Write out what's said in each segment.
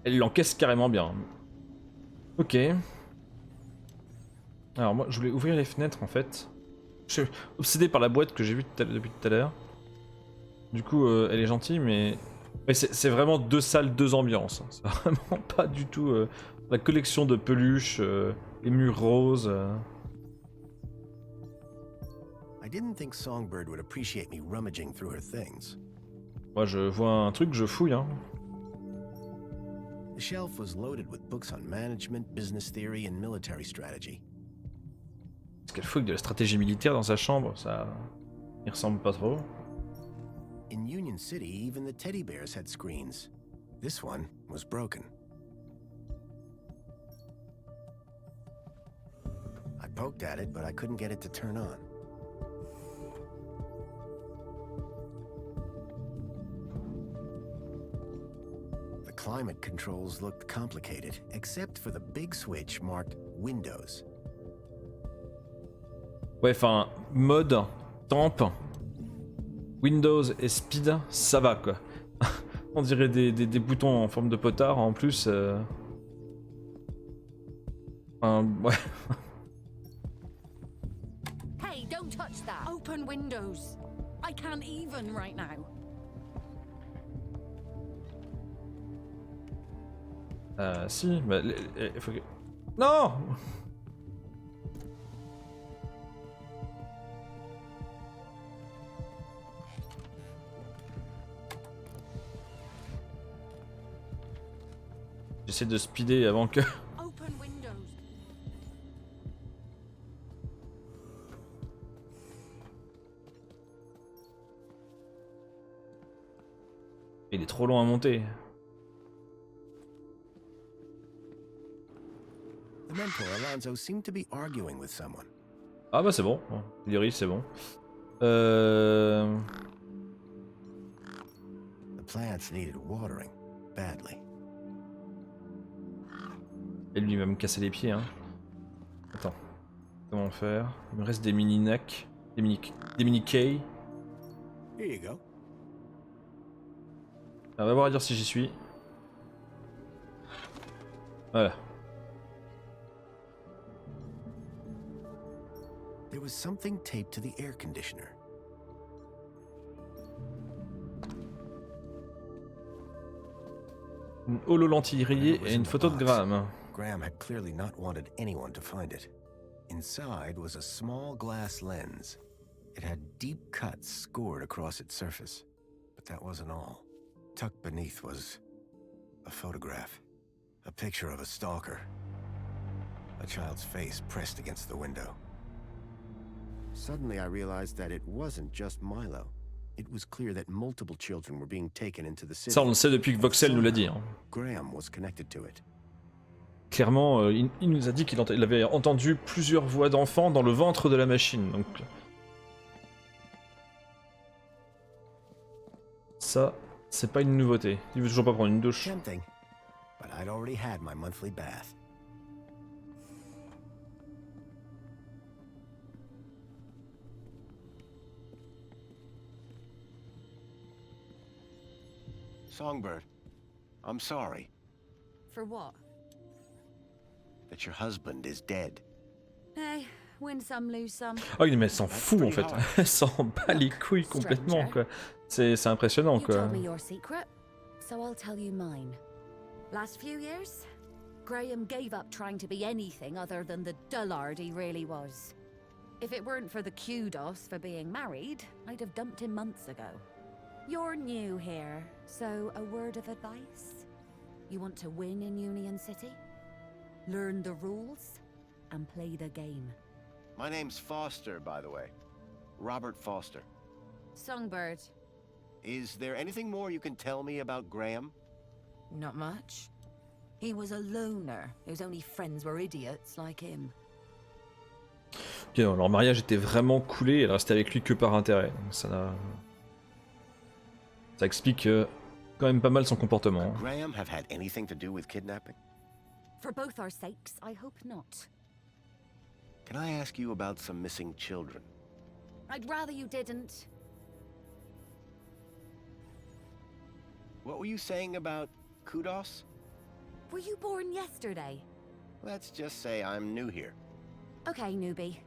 Elle l'encaisse carrément bien. Ok. Alors moi je voulais ouvrir les fenêtres en fait. Je suis obsédé par la boîte que j'ai vue depuis tout à l'heure. Du coup elle est gentille mais... c'est vraiment 2 salles, 2 ambiances. C'est vraiment pas du tout la collection de peluches, les murs roses. I didn't think Songbird would appreciate me rummaging through her things. Moi je vois un truc, je fouille hein. The shelf was loaded with books on management, business theory, and military strategy. Est-ce qu'elle fouille de la stratégie militaire dans sa chambre? Ça... il ressemble pas trop. In Union City, even the teddy bears had screens. This one was broken. I poked at it, but I couldn't get it to turn on. The climate controls looked complicated, except for the big switch marked Windows. Ouais, enfin, mode, temp, Windows et speed, ça va quoi. On dirait des boutons en forme de potard en plus. Enfin, ouais. Hey, don't touch that. Open Windows. I can't even right now. Si, bah, il faut que... Non! J'essaie de speeder avant que... Open Windows. Il est trop long à monter. The mentor Alonzo seemed to be arguing with someone. Ah bah c'est bon, Lyris c'est bon. The plants needed watering badly. Et lui va me casser les pieds hein. Attends, comment faire? Il me reste des mini nacs, des mini K. Here you go. On va voir à dire si j'y suis. Voilà. There was something taped to the air conditioner. Une holo lentille rayée et une photo de Graham. Graham had clearly not wanted anyone to find it. Inside was a small glass lens. It had deep cuts scored across its surface. But that wasn't all. Tucked beneath was a photograph. A picture of a stalker. A child's face pressed against the window. Suddenly I realized that it wasn't just Milo. It was clear that multiple children were being taken into the city. Ça on le sait depuis que Voxel nous l'a dit. Hein. Graham was connected to it. Clairement, il nous a dit qu'il avait entendu plusieurs voix d'enfants dans le ventre de la machine. Donc ça, c'est pas une nouveauté. Il veut toujours pas prendre une douche. Tempting, but I'd already had my monthly bath. Songbird, I'm sorry For what? that your husband is dead. Hey, win some, lose some. Oh, mais elle s'en fout en fait. Elle s'en bat les couilles complètement quoi. C'est impressionnant You quoi. told me your secret, so I'll tell you mine. Last few years, Graham gave up trying to be anything other than the dullard he really was. If it weren't for the kudos for being married, I'd have dumped him months ago. You're new here, so a word of advice? You want to win in Union City? Learn the rules and play the game. My name's Foster, by the way. Robert Foster. Songbird. Is there anything more you can tell me about Graham? Not much. He was a loner whose only friends were idiots like him. Ok, non, leur mariage était vraiment coulé, elle restait avec lui que par intérêt. Donc ça explique quand même pas mal son comportement. Could Graham have had anything to do with kidnapping? For both our sakes, I hope not. Can I ask you about some missing children? I'd rather you didn't. What were you saying about kudos? Were you born yesterday? Let's just say I'm new here. Okay, newbie.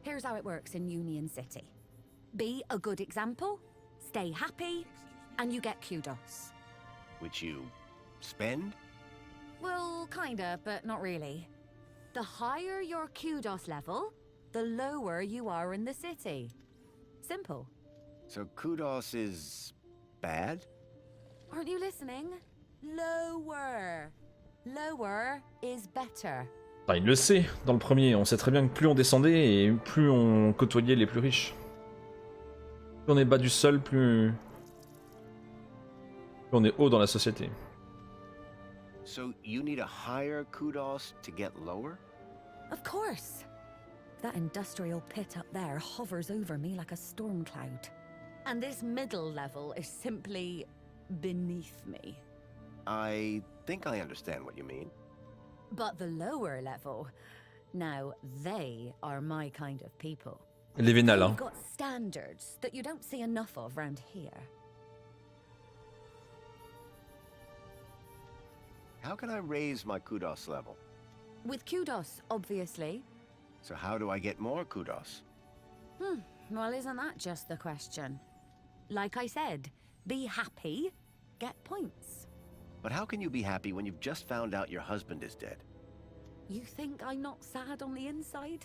Here's how it works in Union City. Be a good example, stay happy, and you get kudos. Which you spend? Well, kinda, but not really. The higher your kudos level, the lower you are in the city. Simple. So kudos is bad? Aren't you listening? Lower. Lower is better. Enfin, il le sait, dans le premier, on sait très bien que plus on descendait et plus on côtoyait les plus riches. Plus on est bas du sol, plus on est haut dans la société. So you need a higher kudos to get lower? Of course. That industrial pit up there hovers over me like a storm cloud. And this middle level is simply beneath me. I think I understand what you mean. But the lower level, now they are my kind of people. Les vénales, hein. They've got standards that you don't see enough of round here. How can I raise my kudos level? With kudos, obviously. So how do I get more kudos? Well, isn't that just the question? Like I said, be happy, get points. But how can you be happy when you've just found out your husband is dead? You think I'm not sad on the inside?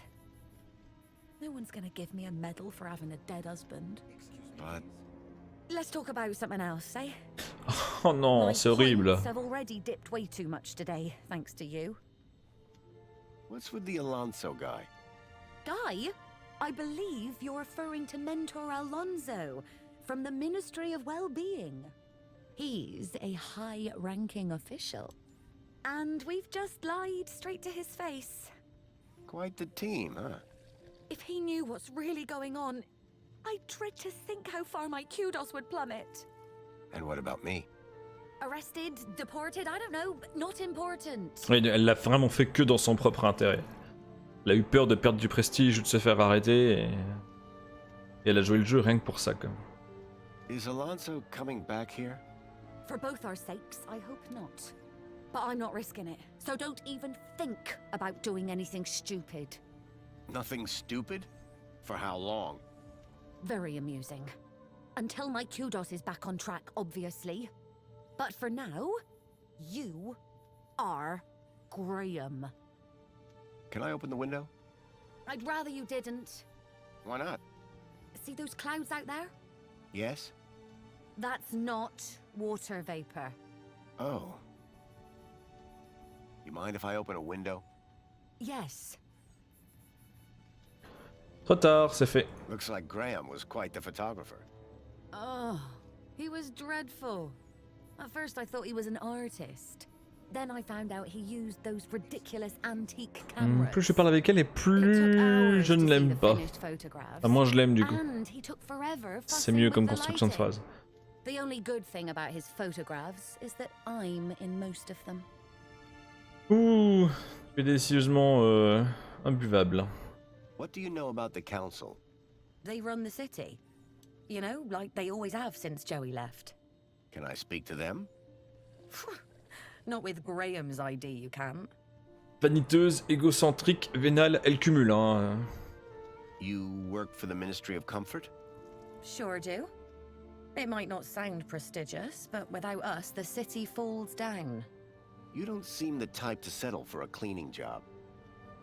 No one's gonna give me a medal for having a dead husband. But Let's talk about something else, eh? Oh non, My c'est horrible. points have already dipped way too much today, thanks to you. what's with the Alonso guy? Guy, I believe you're referring to Mentor Alonso from the Ministry of Well-Being. He's a high-ranking official. And we've just lied straight to his face. Quite the team, huh? If he knew what's really going on, I dread to think how far my kudos would plummet. And what about me? Arrested, deported, I don't know, not important. Oui, elle l'a vraiment fait que dans son propre intérêt. Elle a eu peur de perdre du prestige ou de se faire arrêter et elle a joué le jeu rien que pour ça. Quoi. Is Alonso coming back here? For both our sakes, I hope not. But I'm not risking it, so don't even think about doing anything stupid. Nothing stupid? For how long? Very amusing. Until my kudos is back on track, obviously. But for now, you are Graham. Can I open the window? I'd rather you didn't. Why not? See those clouds out there? Yes? That's not water vapor. Oh. You mind if I open a window? Yes. Trop tard, c'est fait. Looks like Graham was quite the photographer. Oh, he was dreadful. At first I thought he was an artist. Then I found out he used those ridiculous antique cameras. Plus je parle avec elle et plus je ne l'aime pas. Enfin, moi je l'aime du coup. C'est mieux comme construction de phrase. The only good thing about his photographs is that I'm in most of them. Ouh, tu es délicieusement imbuvable. What do you know about the council? They run the city. You know, like they always have since Joey left. Can I speak to them? Not with Graham's ID, you can't. Vaniteuse, égocentrique, vénale, elle cumule. Hein. You work for the Ministry of Comfort? Sure do. It might not sound prestigious, but without us, the city falls down. You don't seem the type to settle for a cleaning job.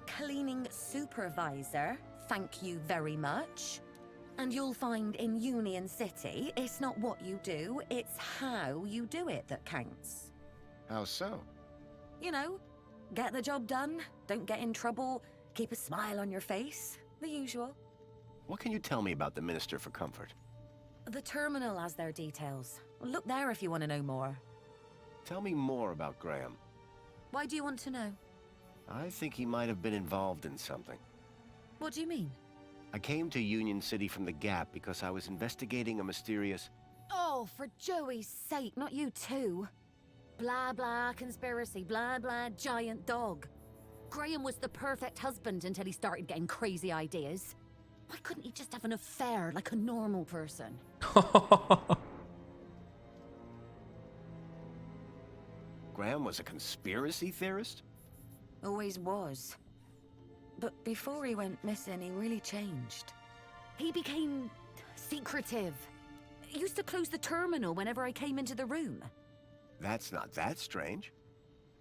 Cleaning supervisor, thank you very much. And you'll find in Union City, it's not what you do, it's how you do it that counts. How so? You know, get the job done, don't get in trouble, keep a smile on your face, the usual. What can you tell me about the Minister for Comfort? The terminal has their details. Look there if you want to know more. Tell me more about Graham. Why do you want to know? I think he might have been involved in something. What do you mean? I came to Union City from the Gap because I was investigating a mysterious... Oh, for Joey's sake, not you too. Blah blah, conspiracy, blah blah, giant dog. Graham was the perfect husband until he started getting crazy ideas. Why couldn't he just have an affair like a normal person? Graham was a conspiracy theorist? Always was. But before he went missing, he really changed. He became secretive. He used to close the terminal whenever I came into the room. That's not that strange.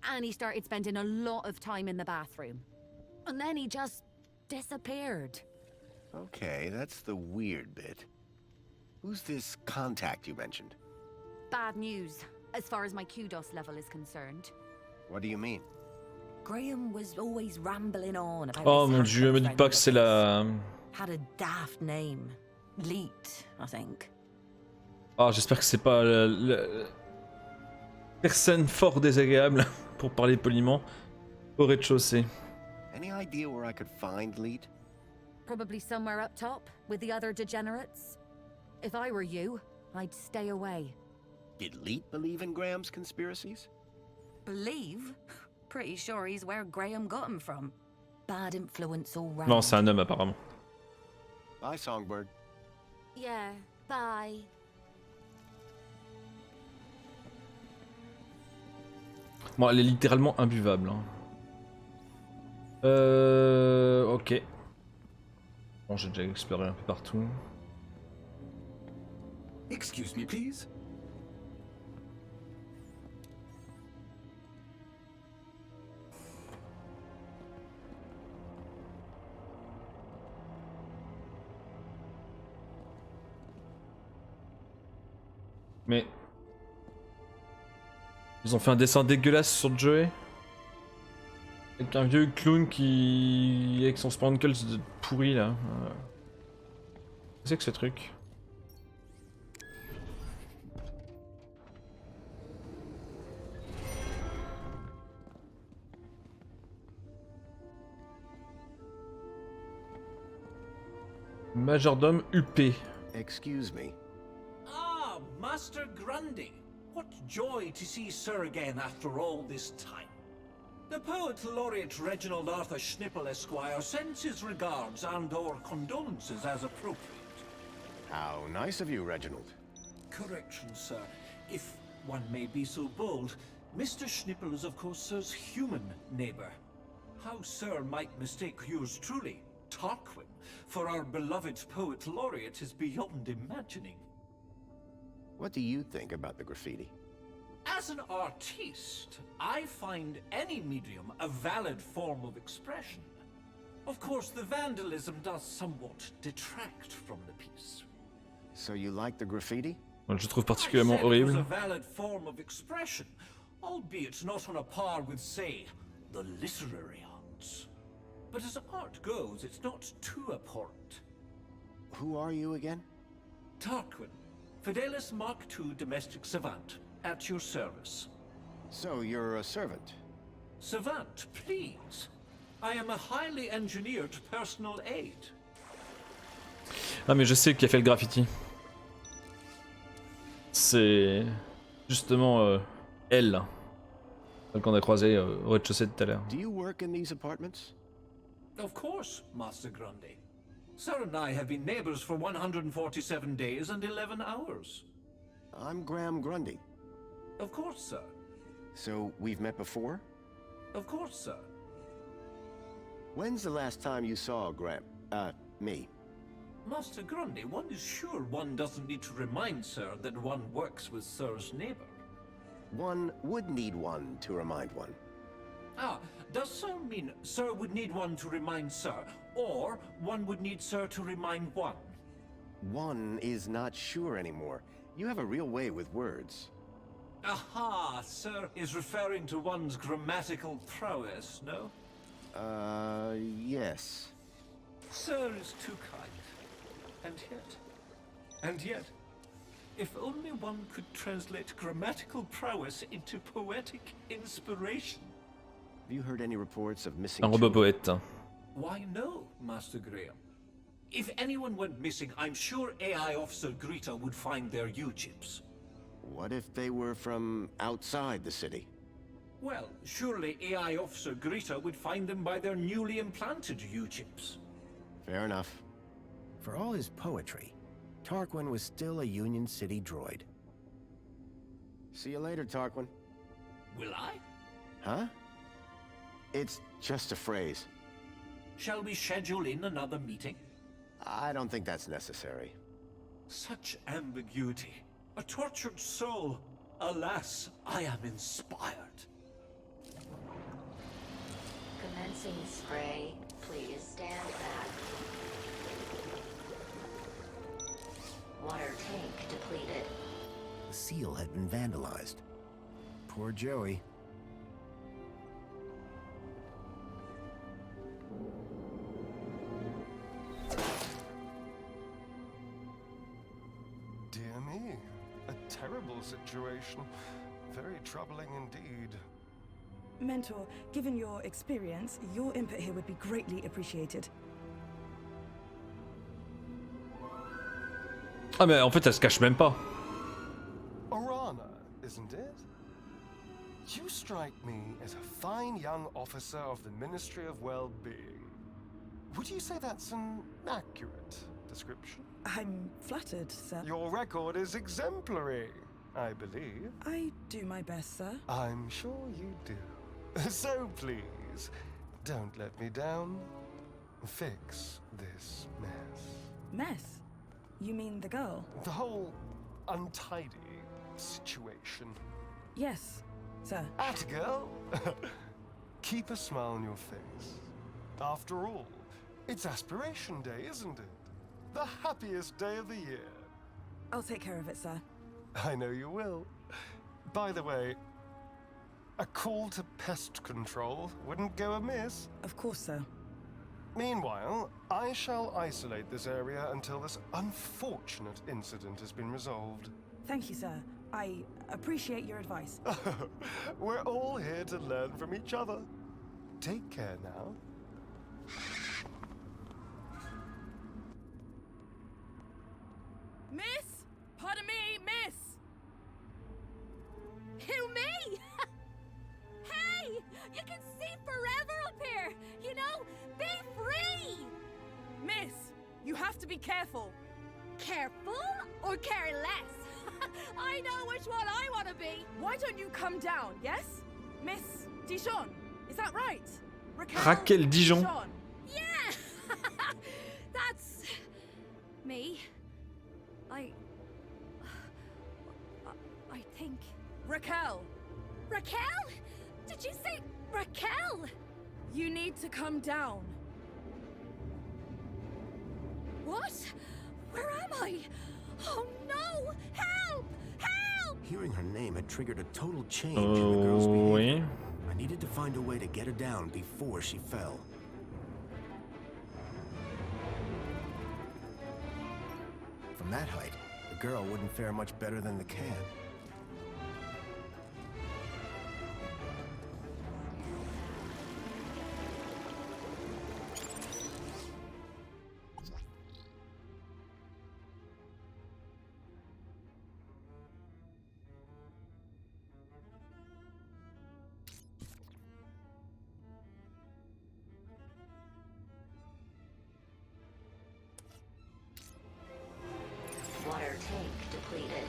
And he started spending a lot of time in the bathroom. And then he just disappeared. Okay, that's the weird bit. Who's this contact you mentioned? Bad news, as far as my kudos level is concerned. What do you mean? Graham was always rambling on about Oh this mon dieu, me dites pas que c'est la... Had a daft name. Leet, I think. Ah, j'espère que c'est pas la personne fort désagréable, pour parler poliment, au rez-de-chaussée. Any idea where I could find Leet? Probably somewhere up top, with the other degenerates. If I were you, I'd stay away. Did Leet believe in Graham's conspiracies? Believe? Pretty sure he's where Graham got him from. Bad influence all round. Non, c'est un homme apparemment. Bye, Songbird. Yeah, bye. Bon, elle est littéralement imbuvable. Hein. Ok. Bon, j'ai déjà exploré un peu partout. Excuse me, please. Mais... Ils ont fait un dessin dégueulasse sur Joey. Avec un vieux clown qui... avec son sprinkles pourri là. Qu'est-ce que c'est que ce truc? Majordome UP. Excuse me. Ah, Master Grundy. What joy to see Sir again after all this time. The poet laureate Reginald Arthur Schnippel Esquire sends his regards and/or condolences as appropriate. How nice of you, Reginald. Correction, sir. If one may be so bold, Mr. Schnippel is of course Sir's human neighbour. How Sir might mistake yours truly, Tarquin, for our beloved poet laureate is beyond imagining. What do you think about the graffiti? As an artiste, I find any medium a valid form of expression. Of course, the vandalism does somewhat detract from the piece. So you like the graffiti? Moi, je le trouve particulièrement I said it was horrible. a valid form of expression, albeit not on a par with, say, the literary arts. But as art goes, it's not too abhorrent. Who are you again? Tarquin, Fidelis Mark II domestic savant, at your service. So you're a servant. Savant, please. I am a highly engineered personal aid. Ah mais je sais qui a fait le graffiti. C'est justement elle, celle qu'on a croisée au rez-de-chaussée tout à l'heure. Do you work in these apartments? Of course, Master Grundy. Sir and I have been neighbors for 147 days and 11 hours. I'm Graham Grundy. Of course, sir. So we've met before? Of course, sir. When's the last time you saw Graham? Me. Master Grundy, one is sure one doesn't need to remind Sir that one works with Sir's neighbor. One would need one to remind one. Ah, does Sir mean Sir would need one to remind Sir, or one would need Sir to remind one? One is not sure anymore. You have a real way with words. Aha, Sir is referring to one's grammatical prowess, no? Yes. Sir is too kind. And yet, if only one could translate grammatical prowess into poetic inspiration. Have you heard any reports of missing Un robot children? poète. Why no, Master Graham. If anyone went missing, I'm sure AI Officer Greta would find their U-chips. What if they were from outside the city? Well, surely AI Officer Greta would find them by their newly implanted U-chips. Fair enough. For all his poetry, Tarquin was still a Union City droid. See you later, Tarquin. Will I? Huh? It's just a phrase. Shall we schedule in another meeting? I don't think that's necessary. Such ambiguity. A tortured soul. Alas, I am inspired. Commencing spray. Please stand back. Water tank depleted. The seal had been vandalized. Poor Joey. Dear me, a terrible situation. Very troubling indeed. Mentor, given your experience, your input here would be greatly appreciated. Ah mais en fait elle se cache même pas. Orana, isn't it? You strike me as a fine young officer of the Ministry of Well-Being. Would you say that's an accurate description? I'm flattered, sir. Your record is exemplary, I believe. I do my best, sir. I'm sure you do. So please, don't let me down. Fix this mess. Mess? You mean the girl? The whole untidy situation. Yes, sir. At girl! Keep a smile on your face. After all, it's Aspiration Day, isn't it? The happiest day of the year. I'll take care of it, sir. I know you will. By the way, a call to pest control wouldn't go amiss. Of course, sir. Meanwhile, I shall isolate this area until this unfortunate incident has been resolved. Thank you, sir. I appreciate your advice. We're all here to learn from each other. Take care now. Miss! Pardon me, miss! Who, me? Hey! You can see forever up here! You know? Be free! Miss! You have to be careful! Careful or careless? I know which one I want to be! Why don't you come down, yes? Miss Dijon, is that right? Raquel Dijon. Yeah! That's... me. I think... Raquel! Raquel? Did you say Raquel? You need to come down. What? Where am I? Oh no! Help! Help! Hearing her name had triggered a total change in the girl's behavior. Oui. I needed to find a way to get her down before she fell. From that height, the girl wouldn't fare much better than the cab. Water tank depleted.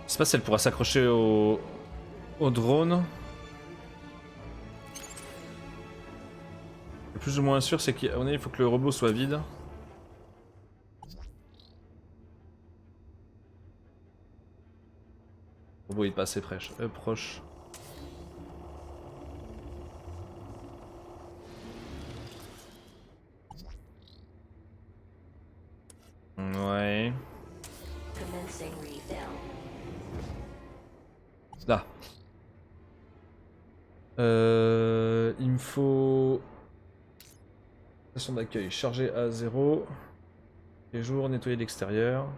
Je sais pas si elle pourra s'accrocher au drone. Le plus ou moins sûr, c'est qu'il faut que le robot soit vide. Le robot est pas assez proche. Ouais. Commencing refill. Là. Il me faut... Station d'accueil chargée à 0. Les jours, nettoyer l'extérieur.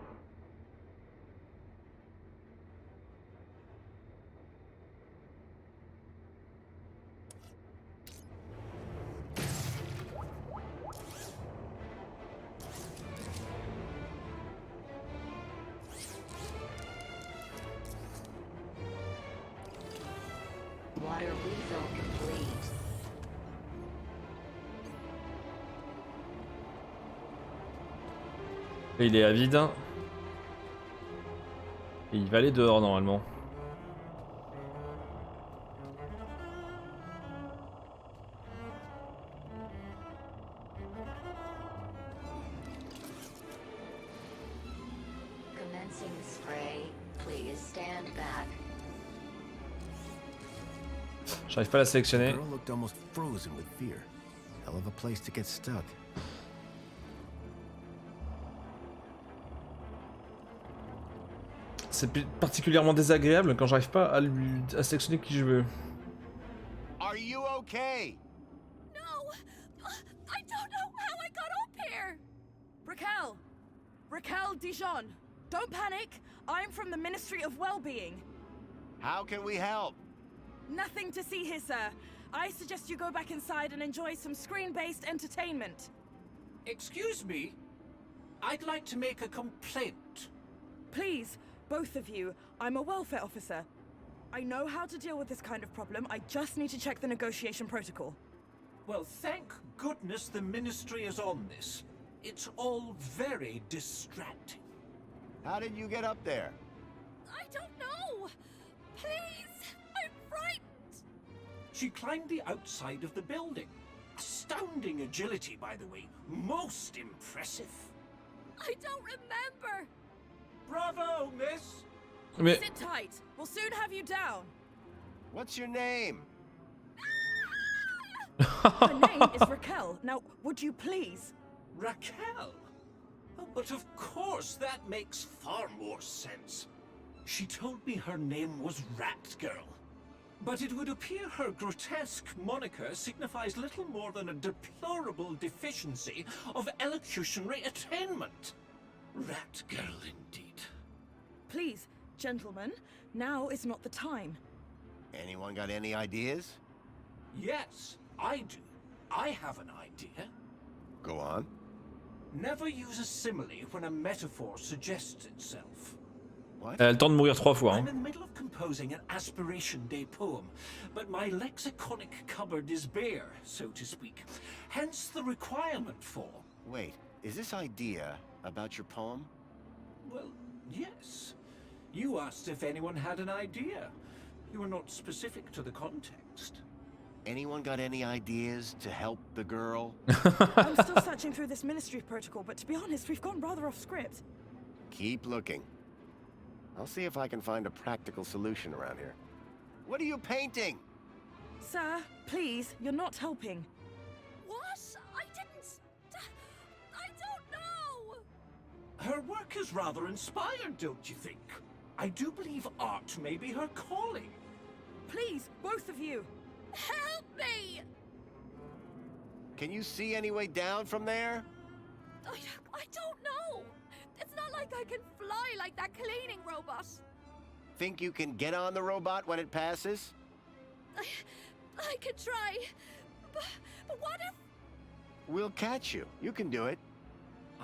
Water refill complete. Là, il est à vide. Et il va aller dehors normalement. that. J'arrive pas à la The sélectionner. girl looked almost frozen with fear. Hell of a place to get stuck. C'est particulièrement désagréable quand j'arrive pas à sélectionner qui je veux. Are you okay? No! I don't know how I got up here! Raquel! Raquel Dijon! Don't panic! I'm from the Ministry of Well-being. How can we help? Nothing to see here, sir. I suggest you go back inside and enjoy some screen-based entertainment. Excuse me? I'd like to make a complaint. Please, both of you, I'm a welfare officer. I know how to deal with this kind of problem. I just need to check the negotiation protocol. Well, thank goodness the Ministry is on this. It's all very distracting. How did you get up there? I don't know! Please! I'm frightened! She climbed the outside of the building. Astounding agility, by the way. Most impressive. I don't remember! Bravo, miss! Mais Sit tight. We'll soon have you down. What's your name? Her name is Raquel. Now, would you please? Raquel? Oh, but of course, that makes far more sense. She told me her name was Rat Girl. But it would appear her grotesque moniker signifies little more than a deplorable deficiency of elocutionary attainment. Rat Girl, indeed. Please, gentlemen, now is not the time. Anyone got any ideas? Yes, I do. I have an idea. Go on. Never use a simile when a metaphor suggests itself. What? elle a le temps de mourir 3 fois. I'm Hein. in the middle of composing an Aspiration Day poem, but my lexiconic cupboard is bare, so to speak. Hence the requirement for... Wait, is this idea about your poem? Well, yes. You asked if anyone had an idea. You were not specific to the context. Anyone got any ideas to help the girl? I'm still searching through this ministry protocol, but to be honest, we've gone rather off script. Keep looking. I'll see if I can find a practical solution around here. What are you painting? Sir, please, you're not helping. What? I didn't... I don't know! Her work is rather inspired, don't you think? I do believe art may be her calling. Please, both of you. Help me! Can you see any way down from there? I don't know! It's not like I can fly like that cleaning robot. Think you can get on the robot when it passes? I could try. But what if... We'll catch you. You can do it.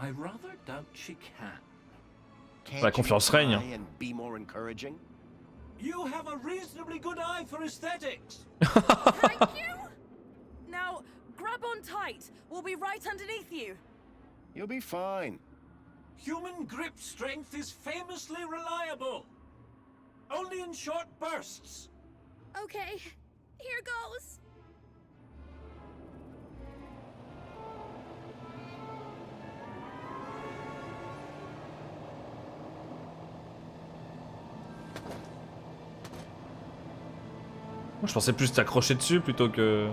I rather doubt she can. Can't La you confiance try règne. and be more encouraging? You have a reasonably good eye for aesthetics. Thank you? Now, grab on tight. We'll be right underneath you. You'll be fine. Human grip strength is famously reliable. Only in short bursts. Okay, here goes. Moi je pensais plus t'accrocher dessus plutôt que...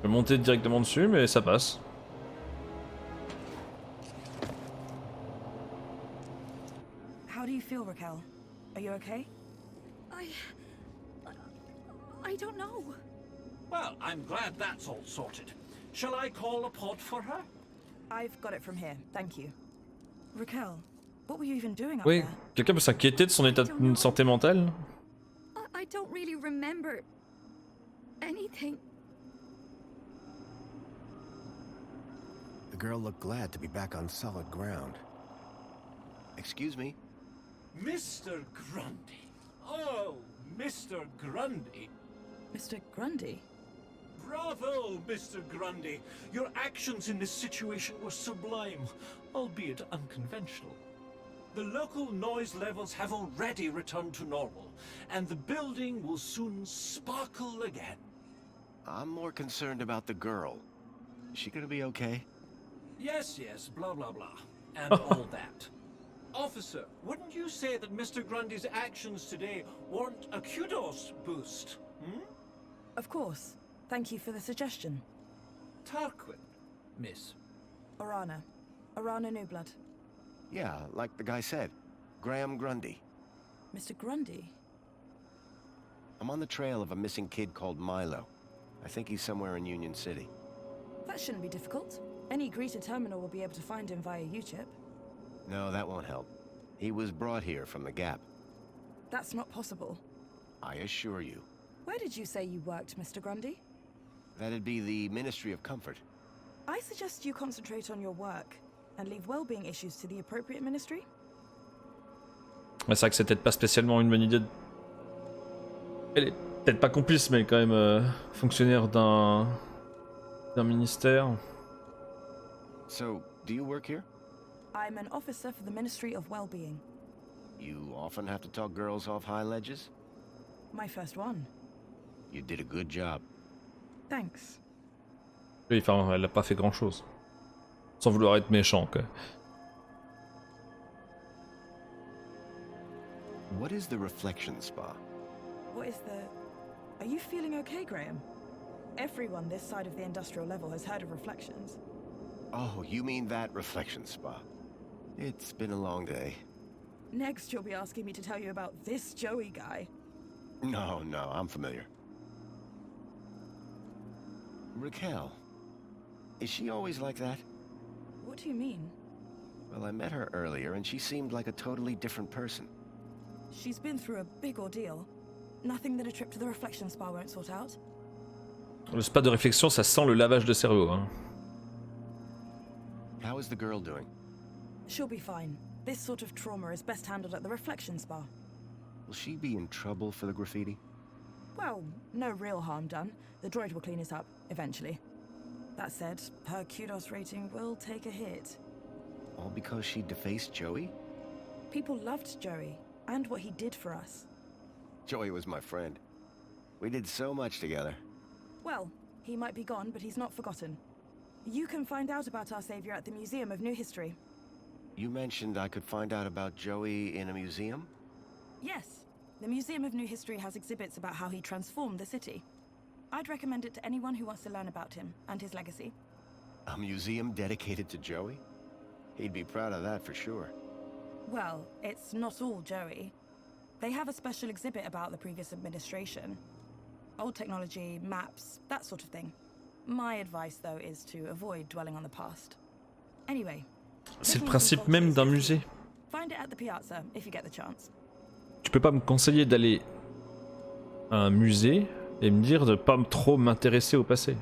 Je vais monter directement dessus mais ça passe. How do you feel, Raquel? Are you okay? I don't know. Well, I'm glad that's all sorted. Shall I call a pod for her? I've got it from here, thank you. Raquel, what were you even doing up Oui, there? quelqu'un peut s'inquiéter de son état de santé mentale? I don't really remember anything. The girl looked glad to be back on solid ground. Excuse me? Mr. Grundy. Oh, Mr. Grundy. Mr. Grundy? Bravo, Mr. Grundy. Your actions in this situation were sublime, albeit unconventional. The local noise levels have already returned to normal, and the building will soon sparkle again. I'm more concerned about the girl. Is she gonna be okay? Yes, yes, blah blah blah, and all that. Officer, wouldn't you say that Mr. Grundy's actions today warrant a kudos boost? Hmm? Of course. Thank you for the suggestion. Tarquin, miss. Orana. Orana Newblood. Yeah, like the guy said. Graham Grundy. Mr. Grundy? I'm on the trail of a missing kid called Milo. I think he's somewhere in Union City. That shouldn't be difficult. Any greeter terminal will be able to find him via U-chip. No, that won't help. He was brought here from the Gap. That's not possible. I assure you. Where did you say you worked, Mr. Grundy? That'd be the Ministry of Comfort. I suggest you concentrate on your work and leave well-being issues to the appropriate ministry. Ouais, c'est vrai que c'est peut-être pas spécialement une bonne idée. Elle est peut-être pas complice, mais quand même fonctionnaire d'un ministère. So, do you work here? I'm an officer for the Ministry of Well-being. You often have to talk girls off high ledges? My first one. You did a good job. Thanks. Oui, enfin, elle a pas fait grand-chose. Sans vouloir être méchant, quoi. What is the Reflection Spa? What is the... Are you feeling okay, Graham? Everyone this side of the industrial level has heard of Reflections. Oh, you mean that Reflection Spa. It's been a long day. Next, you'll be asking me to tell you about this Joey guy. No, I'm familiar. Raquel. Is she always like that? What do you mean? Well, I met her earlier and she seemed like a totally different person. She's been through a big ordeal. Nothing that a trip to the Reflection Spa won't sort out. Le spa de réflexion, ça sent le lavage de cerveau, hein. How is the girl doing? She'll be fine. This sort of trauma is best handled at the Reflection Spa. Will she be in trouble for the graffiti? Well, no real harm done. The droid will clean it up, eventually. That said, her kudos rating will take a hit. All because she defaced Joey? People loved Joey, and what he did for us. Joey was my friend. We did so much together. Well, he might be gone, but he's not forgotten. You can find out about our savior at the Museum of New History. You mentioned I could find out about Joey in a museum? Yes, the Museum of New History has exhibits about how he transformed the city. I'd recommend it to anyone who wants to learn about him and his legacy. A museum dedicated to Joey? He'd be proud of that for sure. Well, it's not all Joey. They have a special exhibit about the previous administration. Old technology, maps, that sort of thing. My advice, though, is to avoid dwelling on the past. Anyway. C'est le principe même d'un musée. Find it at the piazza if you get the chance. Tu peux pas me conseiller d'aller à un musée et me dire de pas trop m'intéresser au passé.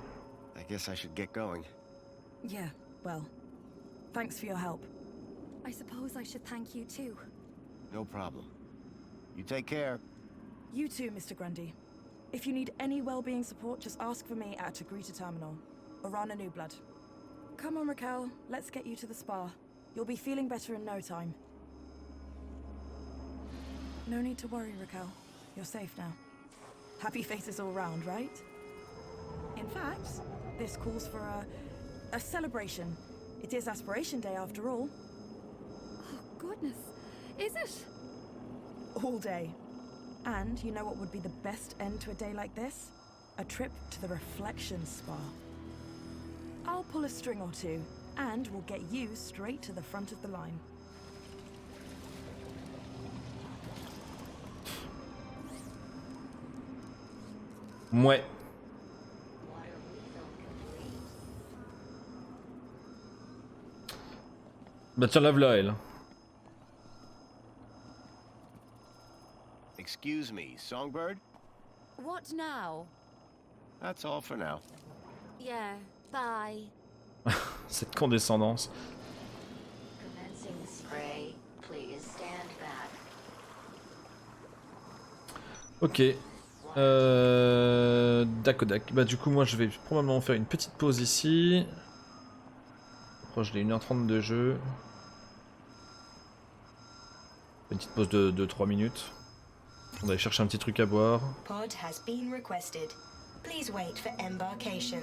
I guess I should get going. Yeah, well, thanks for your help. I suppose I should thank you too. No problem. You take care. You too, Mr. Grundy. If you need any well-being support, just ask for me at a greeter terminal. Orana Newblood. Come on, Raquel. Let's get you to the spa. You'll be feeling better in no time. No need to worry, Raquel. You're safe now. Happy faces all round, right? In fact, this calls for a celebration. It is Aspiration Day after all. Oh, goodness. Is it? All day. And you know what would be the best end to a day like this? A trip to the Reflection Spa. I'll pull a string or two, and we'll get you straight to the front of the line. Ouais. Bah tiens, lave-la elle. Excuse me, Songbird? What now? That's all for now. Yeah, bye. Cette condescendance. Commencing spray. Please stand back. Ok. Dakodak. Bah du coup moi je vais probablement faire une petite pause ici. Proche des 1h30 de jeu. Une petite pause de 3 minutes. On va aller chercher un petit truc à boire. Pod has been requested. Please wait for embarkation.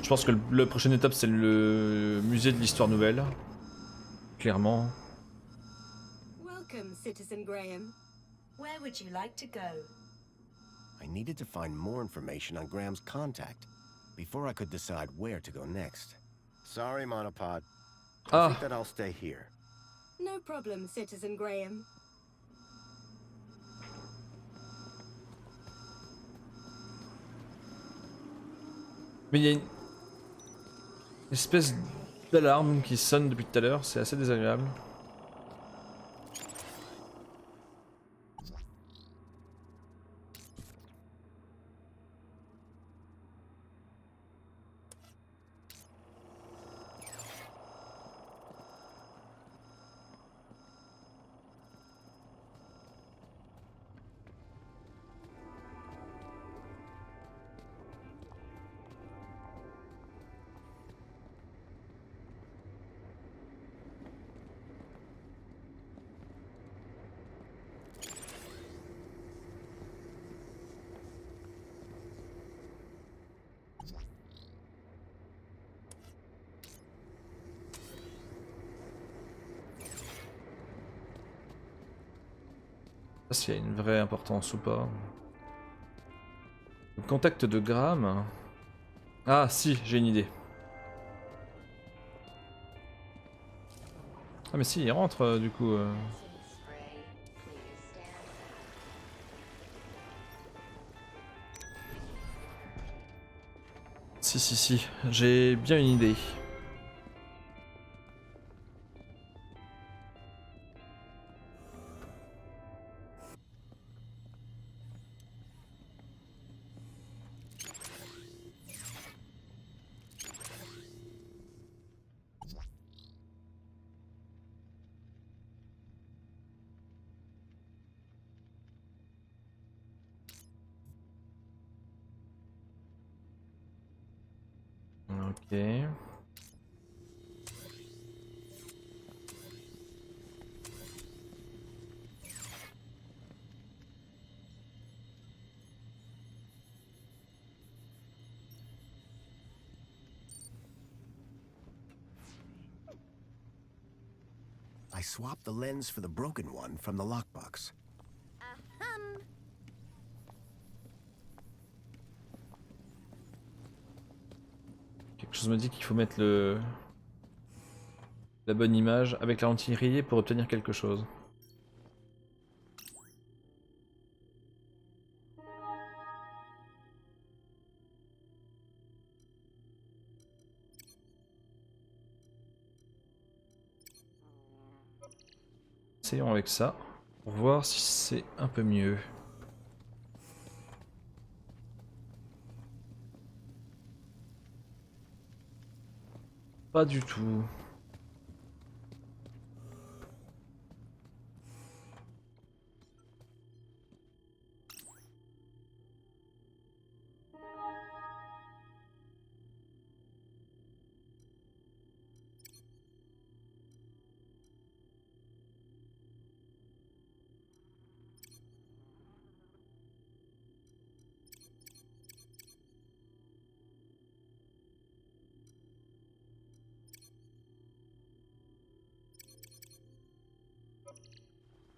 Je pense que le prochaine étape c'est le musée de l'histoire nouvelle. Clairement. Welcome, Citizen Graham. Where would you like to go? I needed to find more information on Graham's contact before I could decide where to go next. Sorry, Monopod. I think that I'll stay here. No problem, Citizen Graham. Mais il y a une espèce d'alarme qui sonne depuis tout à l'heure, c'est assez désagréable. Je sais pas s'il y a une vraie importance ou pas. Le contact de Graham. Ah si, j'ai une idée. Ah mais si, il rentre du coup. Spray, please stand back. Si, j'ai bien une idée. Ok. I swapped the lens for the broken one from the lockbox. Quelque chose me dit qu'il faut mettre la bonne image avec la lentille rayée pour obtenir quelque chose. Essayons avec ça pour voir si c'est un peu mieux. Pas du tout.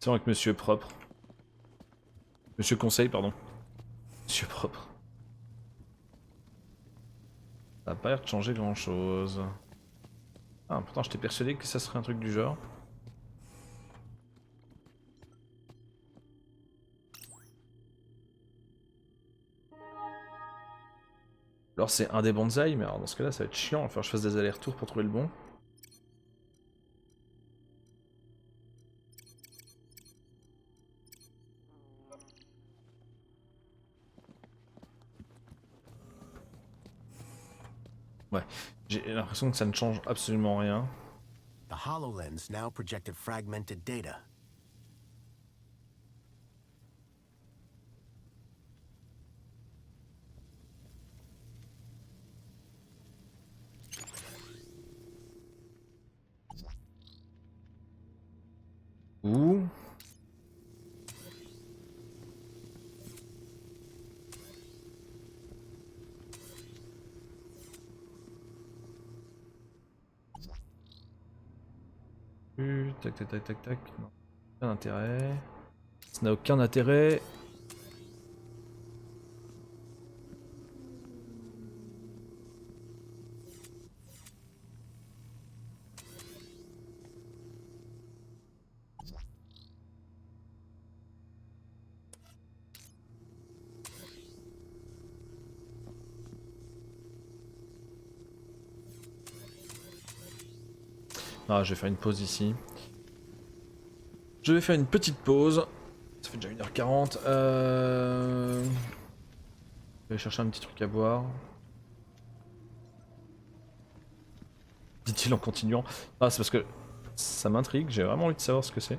C'est avec Monsieur Propre. Monsieur Conseil, pardon. Monsieur Propre. Ça a pas l'air de changer grand chose. Ah, pourtant j'étais persuadé que ça serait un truc du genre. Alors c'est un des bonsaïs, mais alors dans ce cas là ça va être chiant, il va falloir que je fasse des allers-retours pour trouver le bon. Ouais, j'ai l'impression que ça ne change absolument rien. The HoloLens now projected fragmented data. Ouh. vu. Tac tac tac tac tac. Non. Aucun intérêt. Ça n'a aucun intérêt. Ah, je vais faire une pause ici. Je vais faire une petite pause. Ça fait déjà 1h40. Je vais aller chercher un petit truc à boire. Dit-il en continuant. Ah, c'est parce que ça m'intrigue, j'ai vraiment envie de savoir ce que c'est.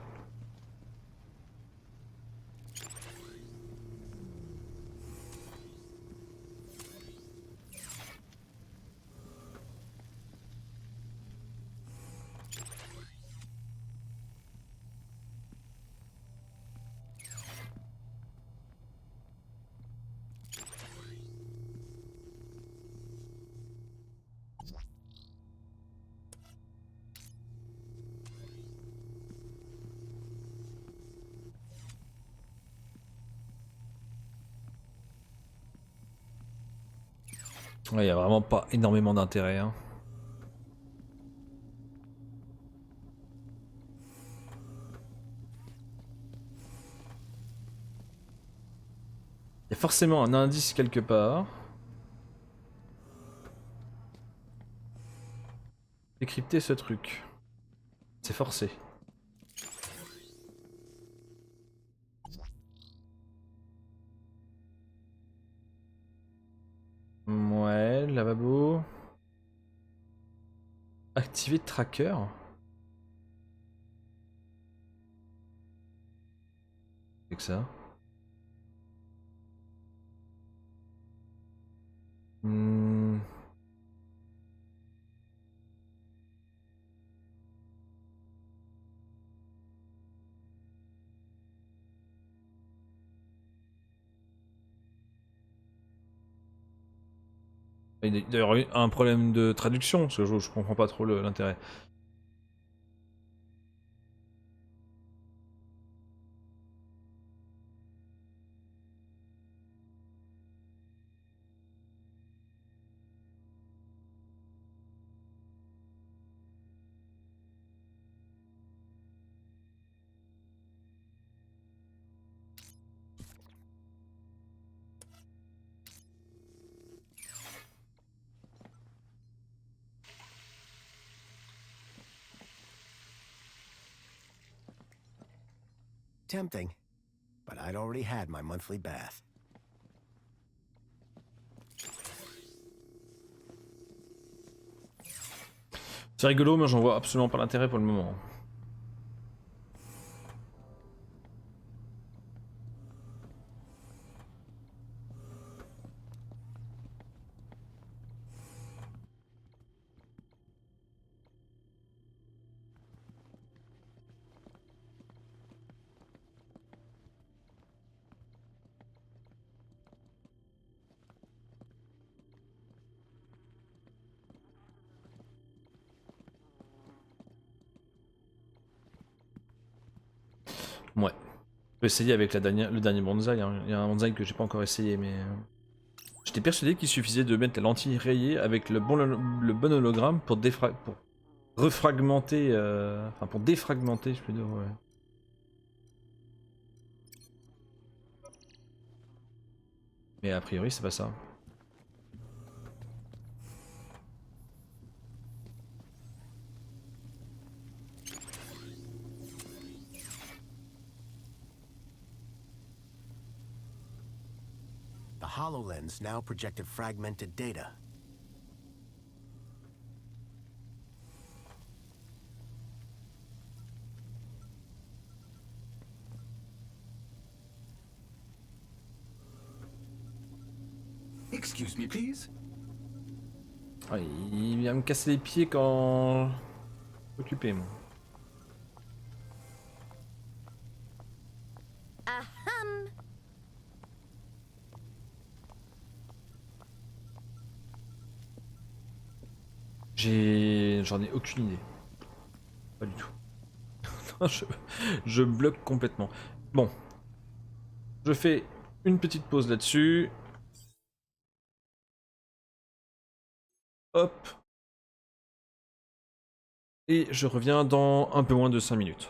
Ouais, y a vraiment pas énormément d'intérêt. Hein. Y a forcément un indice quelque part. Décrypter ce truc. C'est forcé. Ouais, lavabo. Activer tracker. C'est que ça. Hmm. Il y a d'ailleurs eu un problème de traduction, parce que je comprends pas trop l'intérêt. Tempting, but I'd already had my monthly bath. C'est rigolo, mais j'en vois absolument pas l'intérêt pour le moment. Ouais. Je vais essayer avec le dernier bonsaï. Hein. Il y a un bonsaï que j'ai pas encore essayé, mais. J'étais persuadé qu'il suffisait de mettre la lentille rayée avec le bon hologramme pour refragmenter. Enfin, pour défragmenter, je peux dire, ouais. Mais a priori, c'est pas ça. The HoloLens now projected fragmented data. Excuse me, please. Ah, il vient me casser les pieds quand. Occupé, moi. Ahem. J'en ai aucune idée. Pas du tout. je bloque complètement. Bon, je fais une petite pause là-dessus. Hop. Et je reviens dans un peu moins de 5 minutes.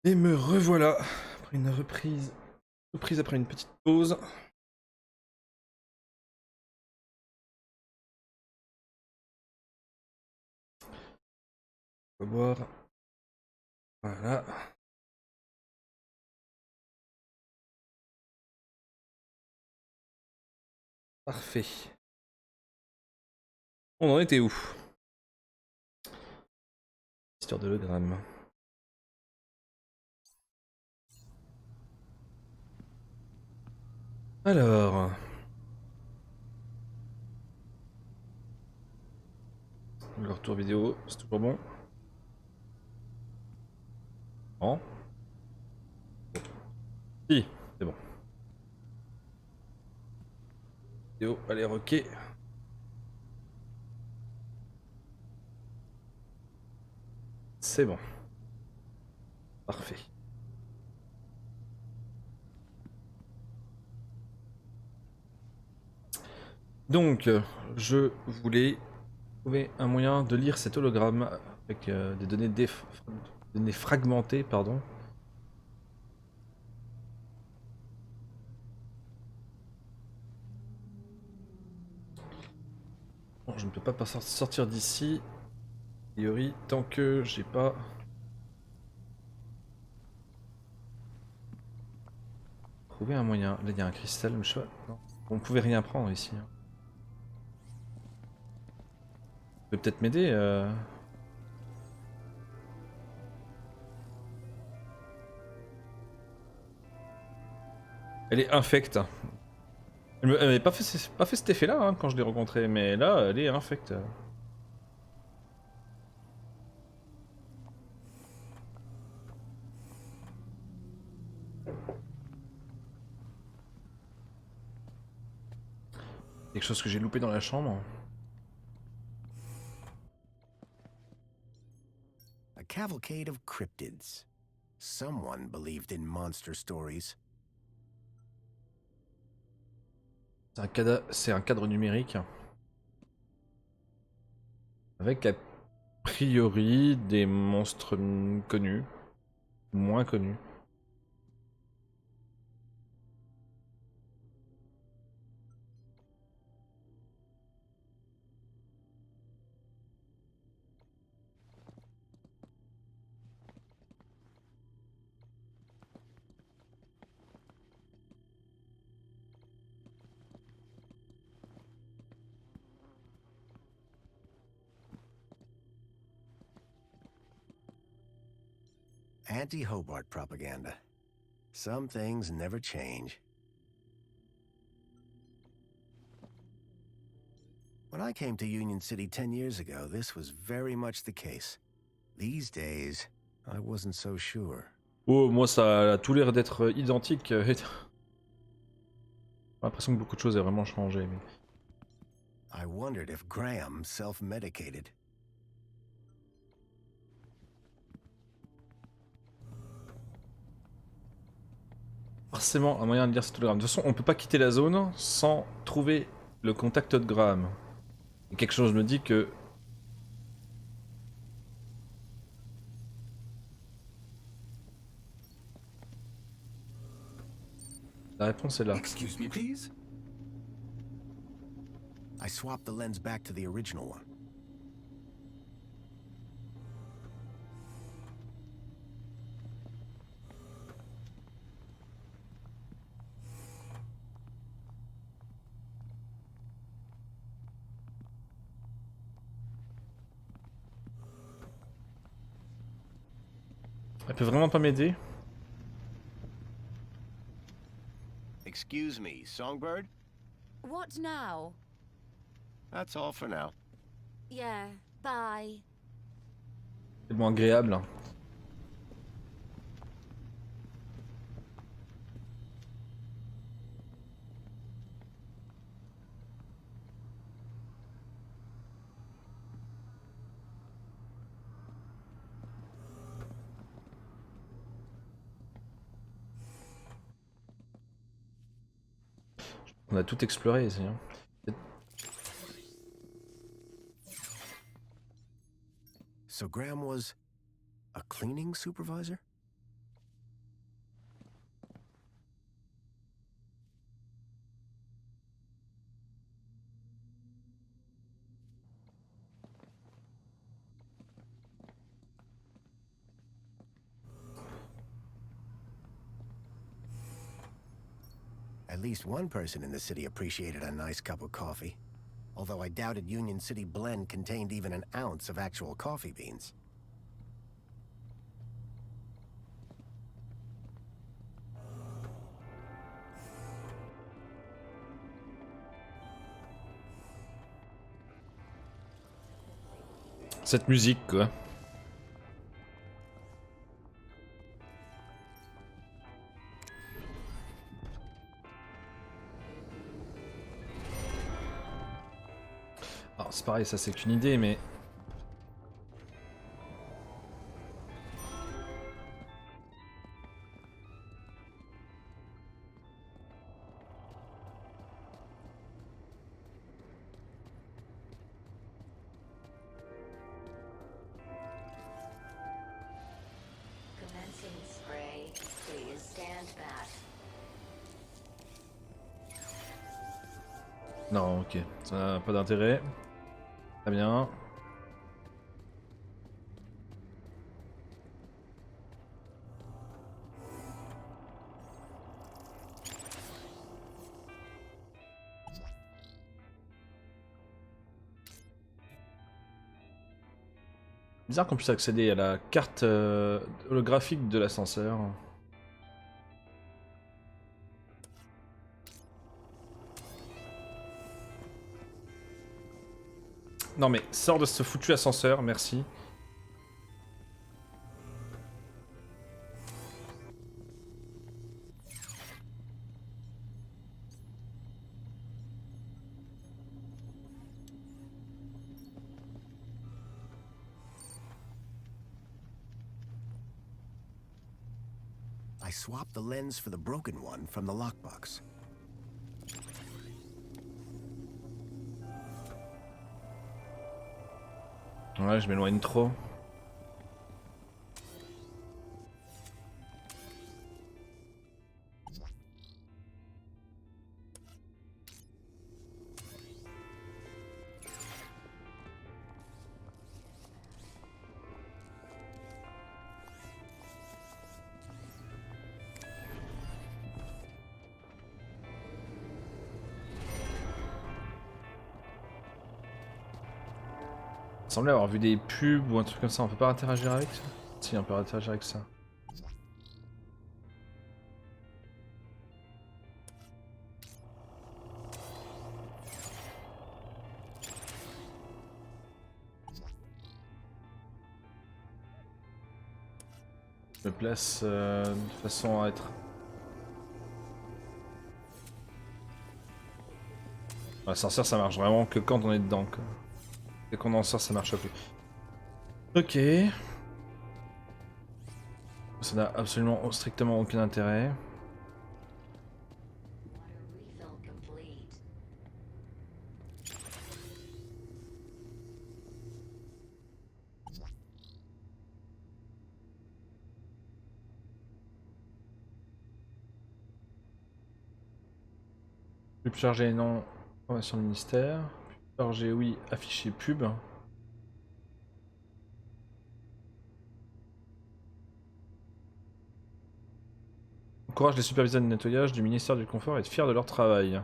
Et me revoilà après une reprise après une petite pause. On va boire. Voilà. Parfait. On en était où? Histoire de hologramme. Alors. Le retour vidéo, c'est toujours bon. Non. Si, c'est bon. Vidéo, allez, ok. C'est bon. Parfait. Donc, je voulais trouver un moyen de lire cet hologramme avec des données fragmentées, pardon. Bon, je ne peux pas sortir d'ici. A priori, tant que j'ai pas... trouvé un moyen. Là, il y a un cristal, mais je sais pas. Non. On pouvait rien prendre ici. Hein. Tu peux peut-être m'aider Elle est infecte. Elle n'avait pas fait cet effet-là hein, quand je l'ai rencontrée, mais là, elle est infecte. Quelque chose que j'ai loupé dans la chambre. A cavalcade of cryptids. Someone believed in monster stories. C'est un cadre numérique. Avec a priori des monstres connus. Moins connus. Anti-Hobart propaganda. Some things never change. When I came to Union City 10 years ago, this was very much the case. These days, I wasn't so sure. Oh, moi ça a tout l'air d'être identique. J'ai l'impression que beaucoup de choses aient vraiment changé. Mais... I wondered if Graham self-medicated. Forcément un moyen de lire cet hologramme. De toute façon, on peut pas quitter la zone sans trouver le contact de Graham. Et quelque chose me dit que... La réponse est là. Excuse me, please. I swapped the lens back to the original one. Elle peut vraiment pas m'aider. Excuse me, Songbird? What now? That's all for now. Yeah, bye. C'est bon agréable. On a tout exploré ici. Hein. So Graham was a cleaning supervisor? At least one person in the city appreciated a nice cup of coffee. Although I doubted Union City Blend contained even an ounce of actual coffee beans. Cette musique, quoi. Alors c'est pareil, ça c'est qu'une idée, mais... Commencing spray. Please stand back. Non, ok, ça n'a pas d'intérêt. Très bien. Bizarre qu'on puisse accéder à la carte holographique de l'ascenseur. Non mais sors de ce foutu ascenseur, merci. I swapped the lens for the broken one from the lockbox. Ouais, je m'éloigne trop. Il semblait avoir vu des pubs ou un truc comme ça, on peut pas interagir avec ça? Si, on peut interagir avec ça. Je me place de façon à être... L'ascenseur ça marche vraiment que quand on est dedans quoi. Dès qu'on en sort ça marche plus. Ok. Ça n'a absolument strictement aucun intérêt. Water refill complete. Pub chargé non. Information du ministère. Pub chargé oui. Affiché pub. Encourage les superviseurs de nettoyage du ministère du Confort à être fiers de leur travail.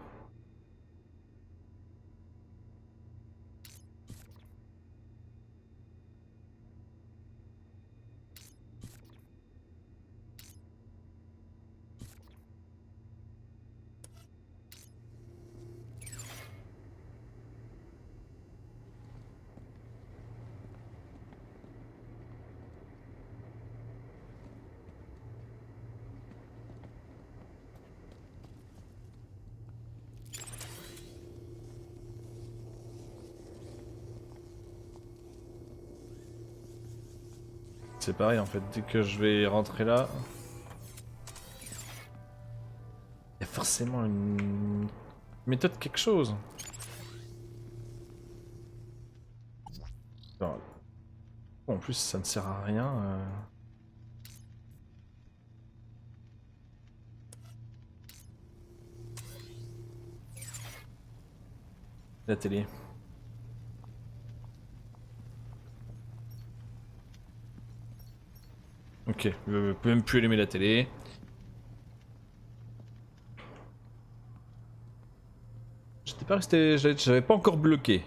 C'est pareil en fait, dès que je vais rentrer là, il y a forcément une méthode quelque chose. Alors, en plus ça ne sert à rien. La télé. Ok, je peux même plus allumer la télé. pas resté. J'avais pas encore bloqué.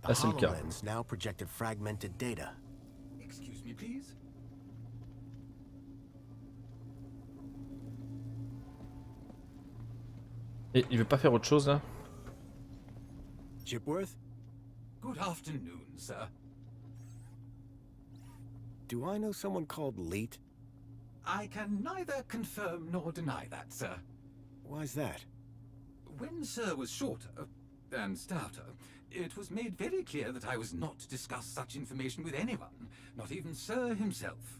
The Ah, c'est le cas. HoloLens now projected fragmented data. Excuse me, please. Et il veut pas faire autre chose là? Chipworth, Good afternoon, sir. do I know someone called Leet? I can neither confirm nor deny that, sir. Why's that? When Sir was shorter and stouter, it was made very clear that I was not to discuss such information with anyone, not even Sir himself.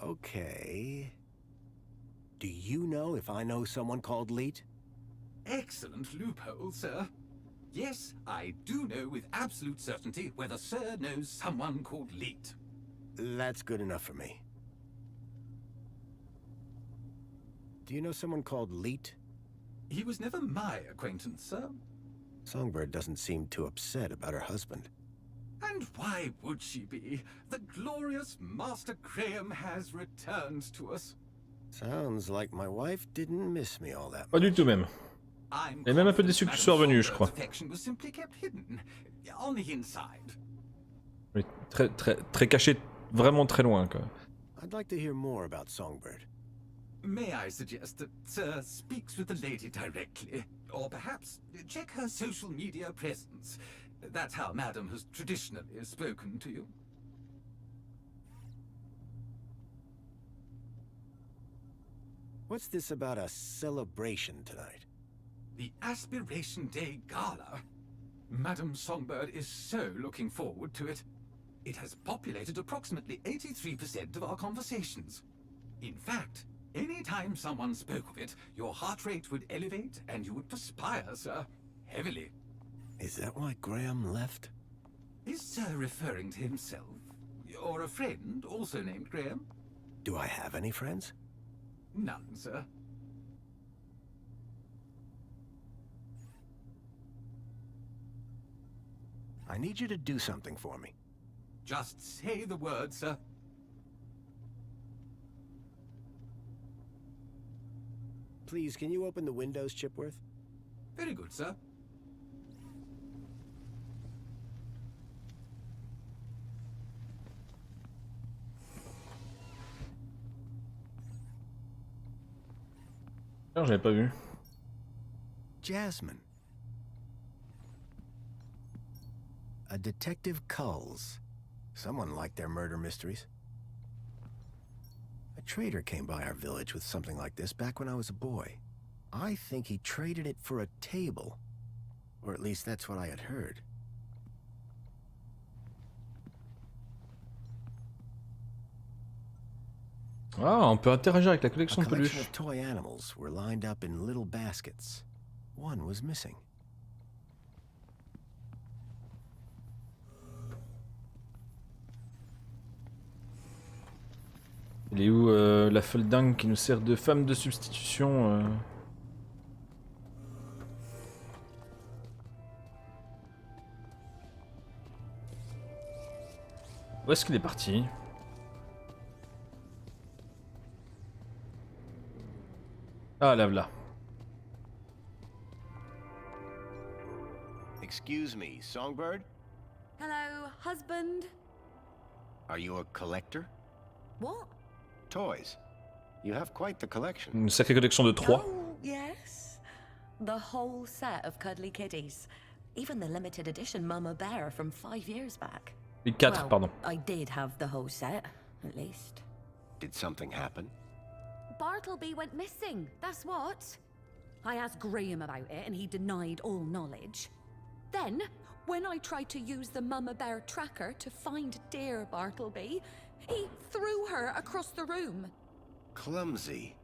Okay. Do you know if I know someone called Leet? Excellent loophole, sir. Yes, I do know with absolute certainty whether Sir knows someone called Leet. That's good enough for me. Do you know someone called Leet? He was never my acquaintance, sir. Songbird doesn't seem too upset about her husband. And why would she be? The glorious Master Graham has returned to us. Sounds like my wife didn't miss me all that Pas much. du tout même. I'm Et même un peu confident déçu que tu Madame sois revenu, je Songbird's crois. affection was simply kept hidden on the inside. Oui, très caché, vraiment très loin quoi. I'd like to hear more about Songbird. May I suggest that Sir speaks with the lady directly, or perhaps check her social media presence. That's how Madam has traditionally spoken to you. What's this about a celebration tonight? The Aspiration Day Gala. Madam Songbird is so looking forward to it. It has populated approximately 83% of our conversations. In fact, any time someone spoke of it, your heart rate would elevate and you would perspire, sir. Heavily. Is that why Graham left? Is Sir referring to himself? Or a friend also named Graham? Do I have any friends? None, sir. I need you to do something for me. Just say the word, sir. Please, can you open the windows, Chipworth? Very good, sir. Non, j'avais pas vu. Jasmine. A Detective Culls. Someone liked their murder mysteries. A trader came by our village with something like this back when I was a boy. I think he traded it for a table. Or at least that's what I had heard. Ah, on peut interagir avec la collection A de collection peluches. of toy animals were lined up in little baskets. One was missing. Il est où la folle dingue qui nous sert de femme de substitution Où est-ce qu'il est parti? Ah, là, là. Excuse me, Songbird? Hello, husband. Are you a collector? What? Toys. You have quite the collection. Une sacrée collection de 3. Oh, yes. The whole set of cuddly kitties. Even the limited edition Mama Bear from 5 years back. Et 4, Well, pardon. I did have the whole set, at least. Did something happen? Bartleby went missing, that's what. I asked Graham about it and he denied all knowledge. Then, when I tried to use the Mama Bear tracker to find dear Bartleby, he threw her across the room. Clumsy.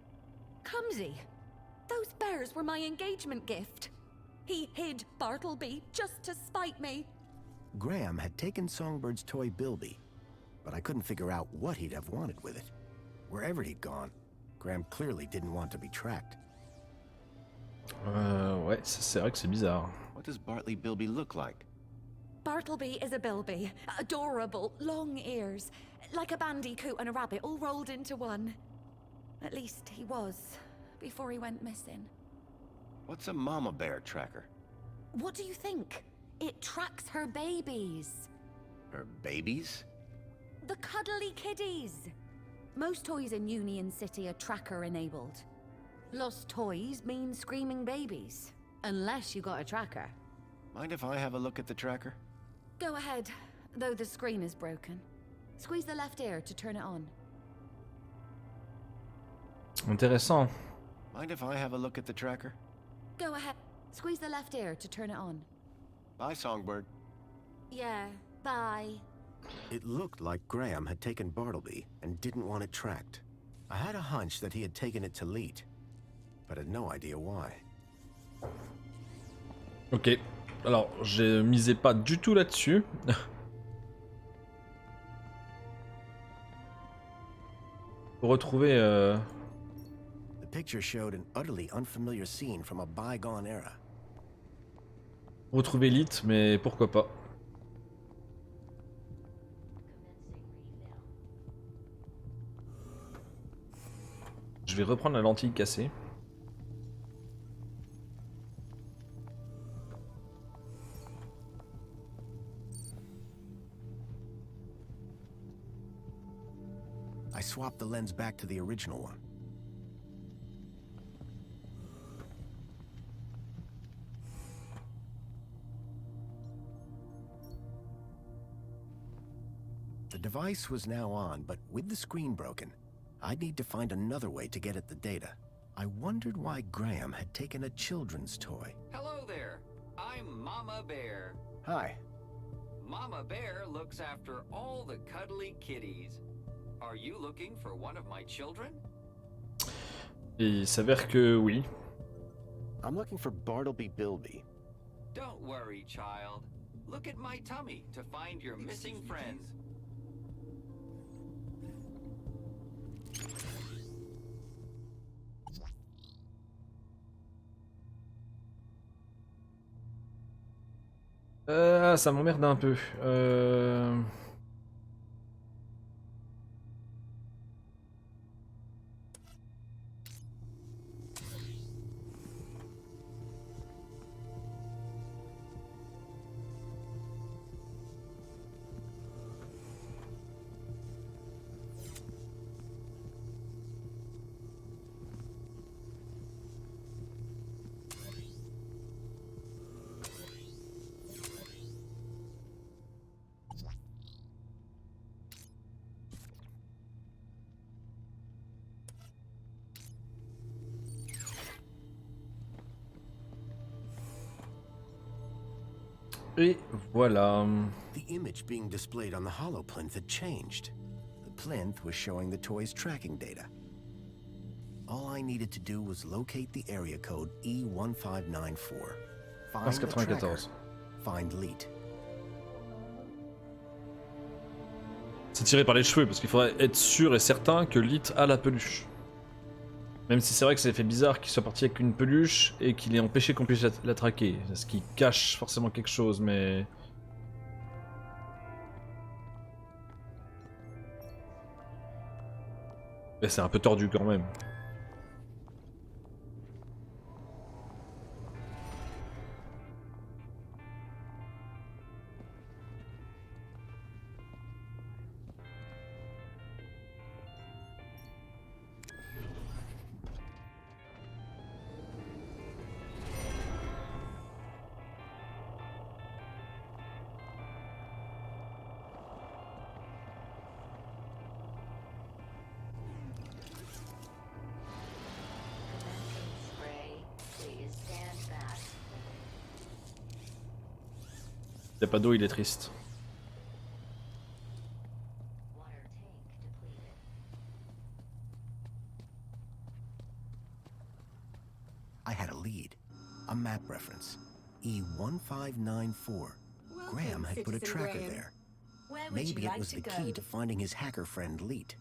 Clumsy. Those bears were my engagement gift. He hid Bartleby just to spite me. Graham had taken Songbird's toy Bilby, but I couldn't figure out what he'd have wanted with it. Wherever he'd gone, Graham clearly didn't want to be tracked. Ouais, c'est vrai que c'est bizarre. What does Bartley Bilby look like? Bartleby is a bilby. Adorable, long ears. Like a bandicoot and a rabbit all rolled into one. At least he was, before he went missing. What's a mama bear tracker? What do you think? It tracks her babies. Her babies? The cuddly kiddies. Most toys in Union City are tracker-enabled. Lost toys mean screaming babies. Unless you got a tracker. Mind if I have a look at the tracker? Go ahead, though the screen is broken. Squeeze the left ear to turn it on. Intéressant. Mind if I have a look at the tracker? Go ahead. Squeeze the left ear to turn it on. Bye, Songbird. Yeah, bye. It looked like Graham had taken Bartleby and didn't want it tracked. I had a hunch that he had taken it to Leet, but had no idea why. Ok. Alors, je misais pas du tout là-dessus. Pour retrouver... The picture showed an utterly unfamiliar scene from a bygone era. Retrouver Lit, mais pourquoi pas. Je vais reprendre la lentille cassée. I swapped the lens back to the original one. The device was now on, but with the screen broken, I'd need to find another way to get at the data. I wondered why Graham had taken a children's toy. Hello there. I'm Mama Bear. Hi. Mama Bear looks after all the cuddly kitties. Are you looking for one of my children? Et il s'avère que oui. I'm looking for Bartleby Bilby. Don't worry, child. Look at my tummy to find your missing friend. Ça m'emmerde un peu. Et voilà. The image being displayed on the hollow plinth had changed. The plinth was showing the toy's tracking data. All I needed to do was locate the area code E1594. Find the tracker, 94. find Leet. C'est tiré par les cheveux parce qu'il faudrait être sûr et certain que Lit a la peluche. Même si c'est vrai que ça fait bizarre qu'il soit parti avec une peluche et qu'il ait empêché qu'on puisse la traquer. Ce qui cache forcément quelque chose, mais... Mais c'est un peu tordu quand même. Il n'y a pas d'eau, il est triste. I had a lead, a map reference, E1594. Graham had put a tracker there. Maybe it was the key to finding his hacker friend Leet.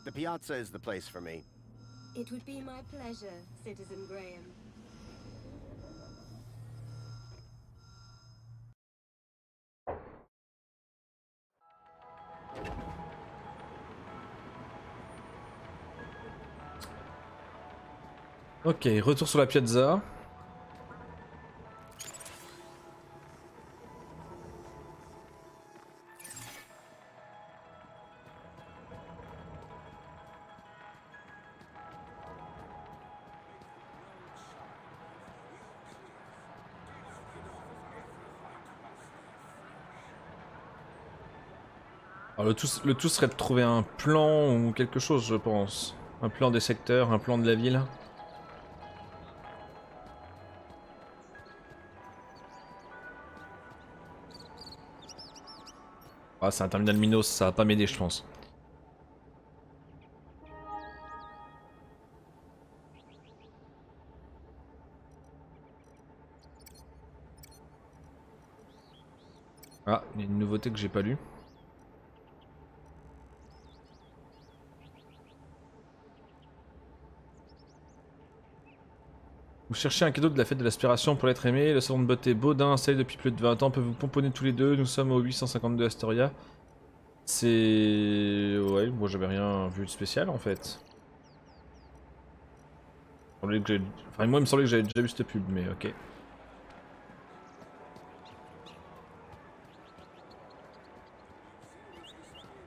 The piazza is the place for me. It would be my pleasure, Citizen Graham. Ok, retour sur la piazza. Alors le tout serait de trouver un plan ou quelque chose, je pense. Un plan des secteurs, un plan de la ville. Ah, c'est un terminal Minos, ça va pas m'aider, je pense. Ah, il y a une nouveauté que j'ai pas lue. Vous cherchez un cadeau de la fête de l'aspiration pour l'être aimé. Le salon de beauté Baudin, installé depuis plus de 20 ans, peut vous pomponner tous les deux. Nous sommes au 852 Astoria. C'est... Ouais, moi j'avais rien vu de spécial en fait. Enfin, moi il me semblait que j'avais déjà vu cette pub, mais ok.